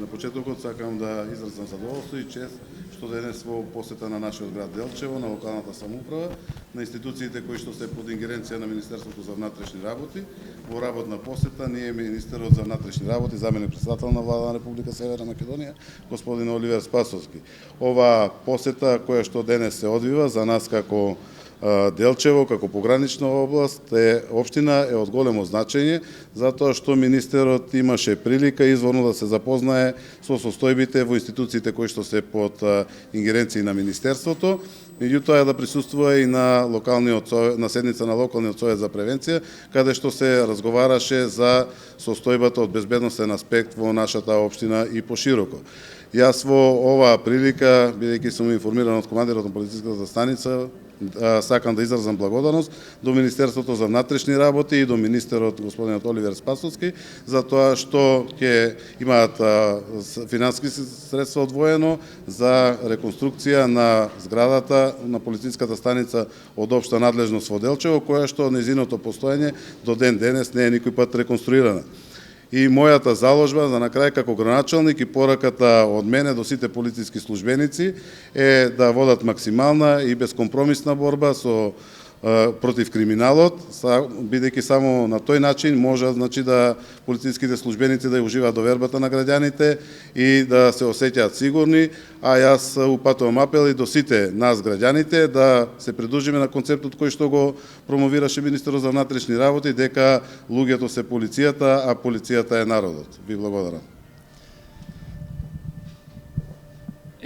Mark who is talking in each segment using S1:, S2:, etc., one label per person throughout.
S1: На почетокот сакам да изразам задоволство и чест што денес во посета на нашиот град Делчево, на локалната самоуправа, на институциите кои што се под ингеренција на Министерството за внатрешни работи. Во работна посета ние министерот за внатрешни работи, заменик председател на влада на Република Северна Македонија, господин Оливер Спасовски. Ова посета која што денес се одвива за нас како Делчево, како погранична област, општина е од големо значење, затоа што министерот имаше прилика изворно да се запознае со состојбите во институциите кои што се под ингеренции на министерството, меѓутоа да присуствува и на на седница на локалниот совет за превенција, каде што се разговараше за состојбата од безбедносен аспект во нашата општина и пошироко. Јас во оваа прилика, бидејќи сум информиран од командирот на полициската станица, сакам да изразам благодарност до Министерството за внатрешни работи и до министерот господинот Оливер Спасовски за тоа што ќе имаат финансиски средства одвоено за реконструкција на зградата на полициската станица од општа надлежност во Делчево, која што нејзиното постоење до ден денес не е никој пат реконструирана. И мојата заложба за на крај како граначалник и пораката од мене до сите полициски службеници е да водат максимална и бескомпромисна борба против криминалот, бидејќи само на тој начин може да полициските службеници да ја уживаат довербата на граѓаните и да се осеќаат сигурни, а јас упатувам апел и до сите нас граѓаните да се придружиме на концептот кој што го промовираше министерот за внатрешни работи, дека луѓето се полицијата, а полицијата е народот. Ви благодарам.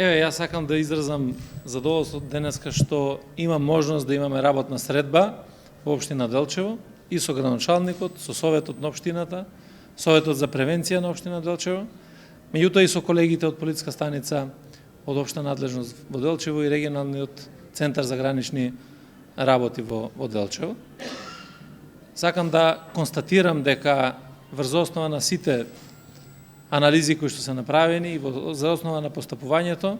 S2: Еве, јас сакам да изразам задоволство денеска што има можност да имаме работна средба во општина Делчево и со градоначалникот, со советот на општината, советот за превенција на општина Делчево, меѓутоа и со колегите од полициска станица од општа надлежност во Делчево и регионалниот центар за гранични работи во Делчево. Сакам да констатирам дека врз основа на сите анализи кои што се направени и за основа на постапувањето,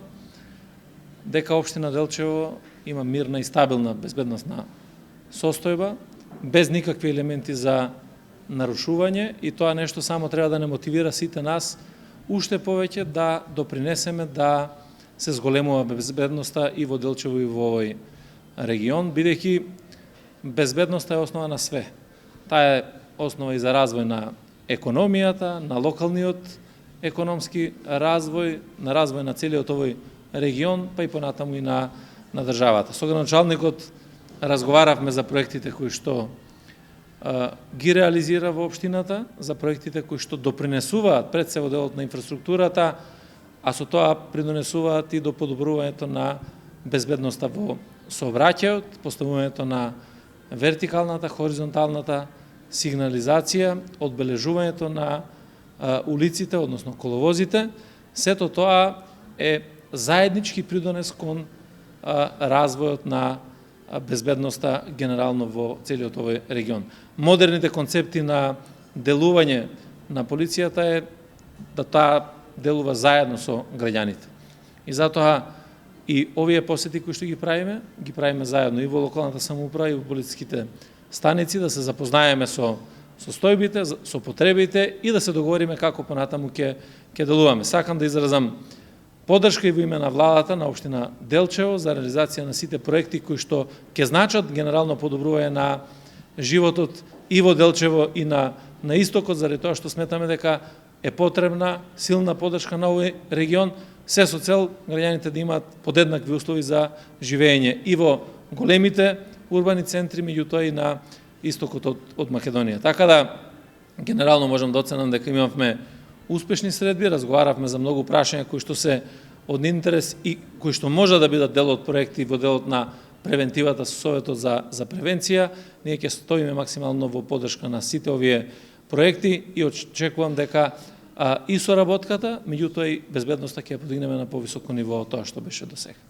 S2: дека општина Делчево има мирна и стабилна безбедносна состојба, без никакви елементи за нарушување, и тоа нешто само треба да не мотивира сите нас уште повеќе да допринесеме да се зголемува безбедноста и во Делчево и во овој регион, бидејќи безбедноста е основа на све. Таа е основа и за развој на економијата, на локалниот економски развој, на развој на целиот овој регион, па и понатаму и на државата. Со градоначалникот разговаравме за проектите кои што ги реализира во општината, за проектите кои што допринесуваат пред се во делот на инфраструктурата, а со тоа придонесуваат и до подобрувањето на безбедноста во сообраќајот, поставувањето на вертикалната, хоризонталната сигнализација, одбележувањето на улиците, односно коловозите. Сето тоа е заеднички придонес кон развојот на безбедноста генерално во целиот овој регион. Модерните концепти на делување на полицијата е да таа делува заедно со граѓаните. И затоа и овие посети кои што ги правиме заедно и во локалната самоуправа и во полициските станици, да се запознаеме со состојбите, со потребите и да се договориме како понатаму ќе делуваме. Сакам да изразам поддршка и во име на владата на општина Делчево за реализација на сите проекти кои што ќе значат генерално подобрување на животот и во Делчево и на истокот, заради тоа што сметаме дека е потребна силна поддршка на овој регион, се со цел граѓаните да имаат подеднакви услови за живење и во големите урбани центри, меѓутоа и на истокот од Македонија. Така да, генерално можам да оценам дека имавме успешни средби, разговаравме за многу прашања кои што се од интерес и кои што може да бидат дел од проекти во делот на превентивата со Советот за превенција. Ние ќе стоиме максимално во поддршка на сите овие проекти и очекувам дека и соработката, меѓутоа и безбедноста ќе ја подигнеме на повисоко ниво од тоа што беше досега.